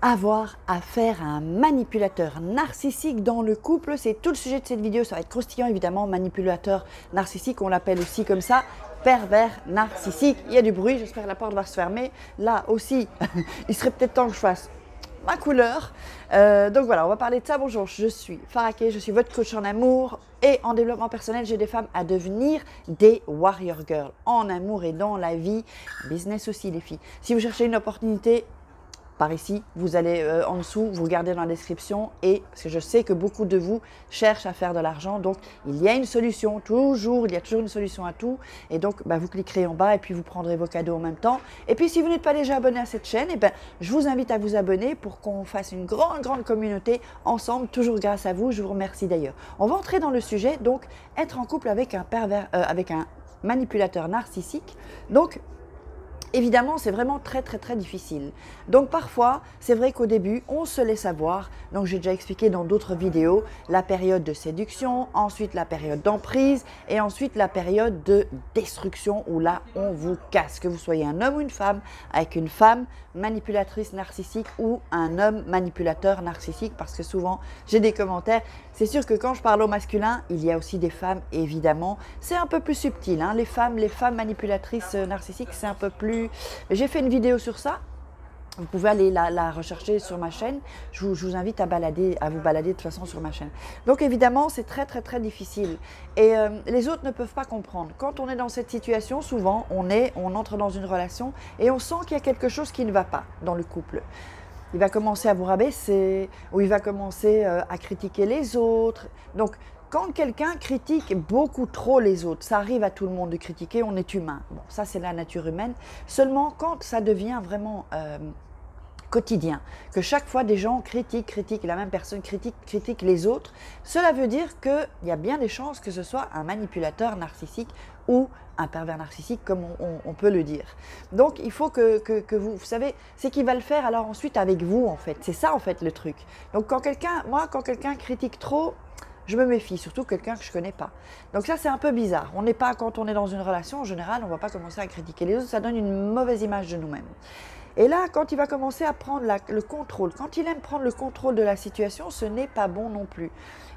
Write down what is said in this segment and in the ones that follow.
Avoir affaire à un manipulateur narcissique dans le couple, c'est tout le sujet de cette vidéo. Ça va être croustillant évidemment, manipulateur narcissique, on l'appelle aussi comme ça, pervers narcissique. Il y a du bruit, j'espère que la porte va se fermer. Là aussi, il serait peut-être temps que je fasse ma couleur. Donc voilà, on va parler de ça. Bonjour, je suis Farah Kay, je suis votre coach en amour et en développement personnel. J'ai des femmes à devenir des warrior girls en amour et dans la vie, business aussi les filles. Si vous cherchez une opportunité, par ici, vous allez en dessous, vous regardez dans la description et parce que je sais que beaucoup de vous cherchent à faire de l'argent, donc il y a une solution, il y a toujours une solution à tout et donc vous cliquerez en bas et puis vous prendrez vos cadeaux en même temps. Et puis si vous n'êtes pas déjà abonné à cette chaîne, je vous invite à vous abonner pour qu'on fasse une grande communauté ensemble, toujours grâce à vous, je vous remercie d'ailleurs. On va entrer dans le sujet, donc être en couple avec un avec un manipulateur narcissique. Donc évidemment, c'est vraiment très difficile. Donc parfois, c'est vrai qu'au début, on se laisse avoir. Donc j'ai déjà expliqué dans d'autres vidéos la période de séduction, ensuite la période d'emprise et ensuite la période de destruction où là, on vous casse. Que vous soyez un homme ou une femme, avec une femme manipulatrice narcissique ou un homme manipulateur narcissique, parce que souvent, j'ai des commentaires. C'est sûr que quand je parle au masculin, il y a aussi des femmes, évidemment. C'est un peu plus subtil, hein. Les femmes manipulatrices narcissiques, c'est un peu plus... J'ai fait une vidéo sur ça. Vous pouvez aller la rechercher sur ma chaîne. Je vous invite à vous balader de toute façon sur ma chaîne. Donc évidemment, c'est très difficile. Et les autres ne peuvent pas comprendre. Quand on est dans cette situation, souvent, on entre dans une relation et on sent qu'il y a quelque chose qui ne va pas dans le couple. Il va commencer à vous rabaisser ou il va commencer à critiquer les autres. Donc, quand quelqu'un critique beaucoup trop les autres, ça arrive à tout le monde de critiquer, on est humain. Bon, ça c'est la nature humaine. Seulement quand ça devient vraiment quotidien, que chaque fois des gens critiquent, la même personne critique les autres, cela veut dire qu'il y a bien des chances que ce soit un manipulateur narcissique ou un pervers narcissique, comme on peut le dire. Donc il faut que vous savez, c'est qu'il va le faire alors ensuite avec vous en fait. C'est ça en fait le truc. Donc quand quelqu'un critique trop, je me méfie, surtout quelqu'un que je ne connais pas. Donc ça, c'est un peu bizarre. On n'est pas, quand on est dans une relation, en général, on ne va pas commencer à critiquer les autres, ça donne une mauvaise image de nous-mêmes. Et là, quand il va commencer à prendre le contrôle, quand il aime prendre le contrôle de la situation, ce n'est pas bon non plus.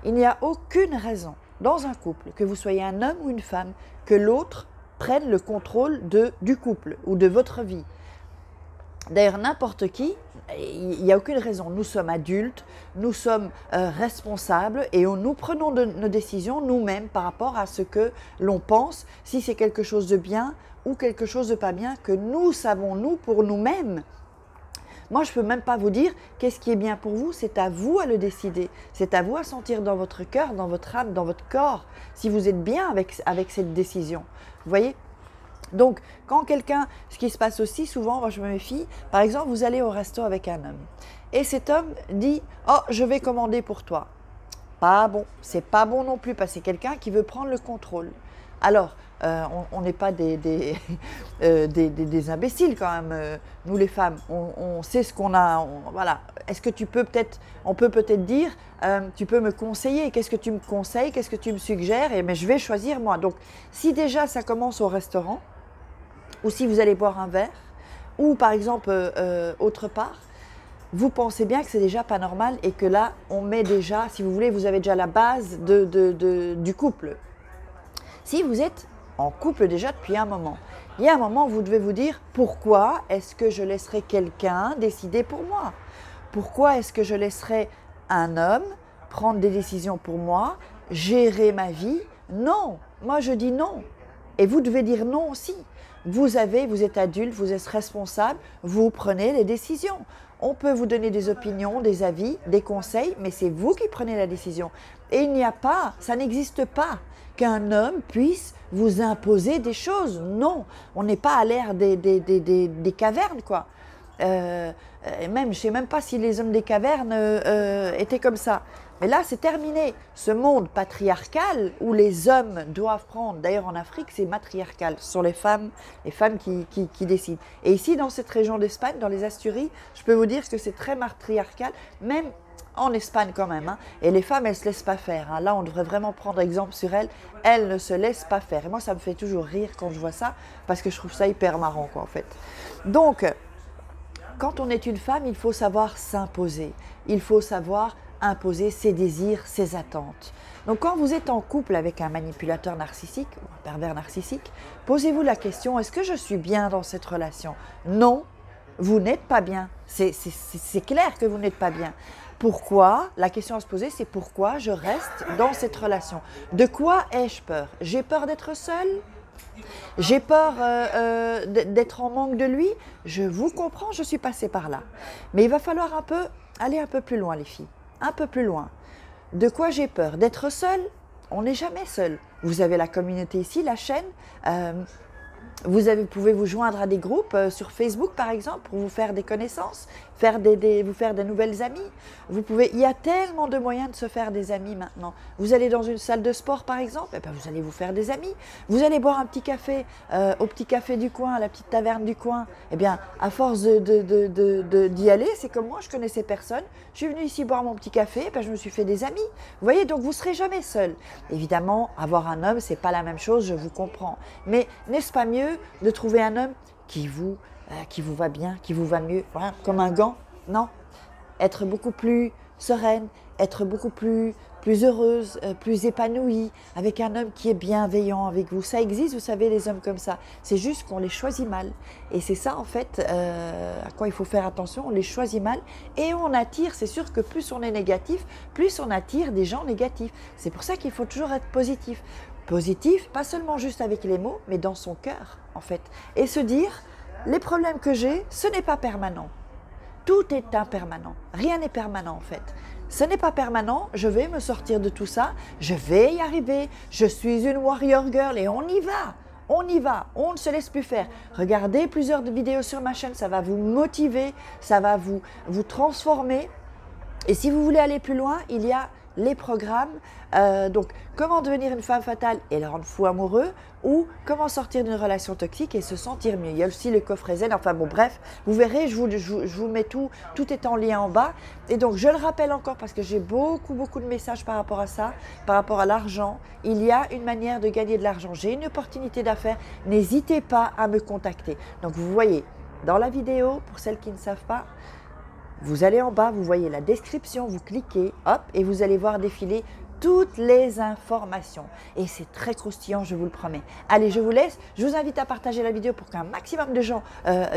Il n'y a aucune raison dans un couple, que vous soyez un homme ou une femme, que l'autre prenne le contrôle du couple ou de votre vie. D'ailleurs, n'importe qui, il n'y a aucune raison. Nous sommes adultes, nous sommes responsables et nous prenons nos décisions nous-mêmes par rapport à ce que l'on pense, si c'est quelque chose de bien ou quelque chose de pas bien, que nous savons, nous, pour nous-mêmes. Moi, je ne peux même pas vous dire qu'est-ce qui est bien pour vous, c'est à vous à le décider. C'est à vous à sentir dans votre cœur, dans votre âme, dans votre corps, si vous êtes bien avec cette décision. Vous voyez ? Donc, quand ce qui se passe aussi souvent, moi je me méfie, par exemple, vous allez au resto avec un homme et cet homme dit « Oh, je vais commander pour toi ». Pas bon, c'est pas bon non plus parce que c'est quelqu'un qui veut prendre le contrôle. Alors, on n'est pas des imbéciles quand même, nous les femmes, on sait ce qu'on a, voilà. Est-ce que on peut peut-être dire, tu peux me conseiller, qu'est-ce que tu me conseilles, qu'est-ce que tu me suggères, mais je vais choisir moi. Donc, si déjà ça commence au restaurant, ou si vous allez boire un verre, ou par exemple autre part, vous pensez bien que c'est déjà pas normal et que là, on met déjà, si vous voulez, vous avez déjà la base du couple. Si vous êtes en couple déjà depuis un moment, il y a un moment où vous devez vous dire pourquoi est-ce que je laisserai quelqu'un décider pour moi? Pourquoi est-ce que je laisserai un homme prendre des décisions pour moi, gérer ma vie? Non, moi je dis non. Et vous devez dire non aussi. Vous êtes adulte, vous êtes responsable, vous prenez les décisions. On peut vous donner des opinions, des avis, des conseils, mais c'est vous qui prenez la décision. Et ça n'existe pas qu'un homme puisse vous imposer des choses. Non, on n'est pas à l'ère des cavernes, quoi. Je ne sais même pas si les hommes des cavernes étaient comme ça. Mais là, c'est terminé. Ce monde patriarcal où les hommes doivent prendre, d'ailleurs en Afrique, c'est matriarcal. Ce sont les femmes qui décident. Et ici, dans cette région d'Espagne, dans les Asturies, je peux vous dire que c'est très matriarcal, même en Espagne quand même. Hein. Et les femmes, elles ne se laissent pas faire. Hein. Là, on devrait vraiment prendre exemple sur elles. Elles ne se laissent pas faire. Et moi, ça me fait toujours rire quand je vois ça, parce que je trouve ça hyper marrant, quoi, en fait. Donc, quand on est une femme, il faut savoir s'imposer. Il faut savoir imposer ses désirs, ses attentes. Donc quand vous êtes en couple avec un manipulateur narcissique, ou un pervers narcissique, posez-vous la question, est-ce que je suis bien dans cette relation? Non, vous n'êtes pas bien. C'est clair que vous n'êtes pas bien. Pourquoi? La question à se poser, c'est pourquoi je reste dans cette relation? De quoi ai-je peur? J'ai peur d'être seule? J'ai peur d'être en manque de lui? Je vous comprends, je suis passée par là. Mais il va falloir aller un peu plus loin, les filles. Un peu plus loin. De quoi j'ai peur? D'être seule? On n'est jamais seul. Vous avez la communauté ici, la chaîne. Vous pouvez vous joindre à des groupes sur Facebook, par exemple, pour vous faire des connaissances, vous faire des nouvelles amies. Il y a tellement de moyens de se faire des amis maintenant. Vous allez dans une salle de sport, par exemple, eh bien, vous allez vous faire des amis. Vous allez boire un petit café au petit café du coin, à la petite taverne du coin. Eh bien, à force d'y aller, c'est comme moi, je connaissais personne. Je suis venue ici boire mon petit café, eh bien, je me suis fait des amis. Vous voyez, donc vous ne serez jamais seul. Évidemment, avoir un homme, ce n'est pas la même chose, je vous comprends. Mais n'est-ce pas mieux de trouver un homme qui vous va bien, qui vous va mieux, voilà, comme un gant? Non. Être beaucoup plus sereine, être beaucoup plus heureuse, plus épanouie, avec un homme qui est bienveillant avec vous. Ça existe, vous savez, les hommes comme ça. C'est juste qu'on les choisit mal. Et c'est ça, en fait, à quoi il faut faire attention. On les choisit mal et on attire. C'est sûr que plus on est négatif, plus on attire des gens négatifs. C'est pour ça qu'il faut toujours être positif. Positif, pas seulement juste avec les mots, mais dans son cœur, en fait. Et se dire, les problèmes que j'ai, ce n'est pas permanent. Tout est impermanent. Rien n'est permanent, en fait. Ce n'est pas permanent, je vais me sortir de tout ça, je vais y arriver, je suis une warrior girl et on y va. On y va, on ne se laisse plus faire. Regardez plusieurs vidéos sur ma chaîne, ça va vous motiver, ça va vous transformer. Et si vous voulez aller plus loin, il y a les programmes, donc comment devenir une femme fatale et le rendre fou amoureux, ou comment sortir d'une relation toxique et se sentir mieux. Il y a aussi le coffret zen, enfin bon bref, vous verrez, je vous mets tout est en lien en bas. Et donc je le rappelle encore parce que j'ai beaucoup de messages par rapport à ça, par rapport à l'argent. Il y a une manière de gagner de l'argent, j'ai une opportunité d'affaires, n'hésitez pas à me contacter. Donc vous voyez dans la vidéo, pour celles qui ne savent pas, vous allez en bas, vous voyez la description, vous cliquez, hop, et vous allez voir défiler toutes les informations. Et c'est très croustillant, je vous le promets. Allez, je vous laisse. Je vous invite à partager la vidéo pour qu'un maximum de gens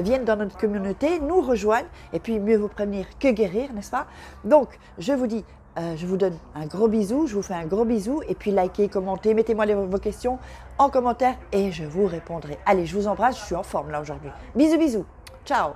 viennent dans notre communauté, nous rejoignent. Et puis, mieux vous prévenir que guérir, n'est-ce pas? Donc, je vous dis, je vous donne un gros bisou, je vous fais un gros bisou. Et puis, likez, commentez, mettez-moi vos questions en commentaire et je vous répondrai. Allez, je vous embrasse, je suis en forme là aujourd'hui. Bisous, bisous. Ciao.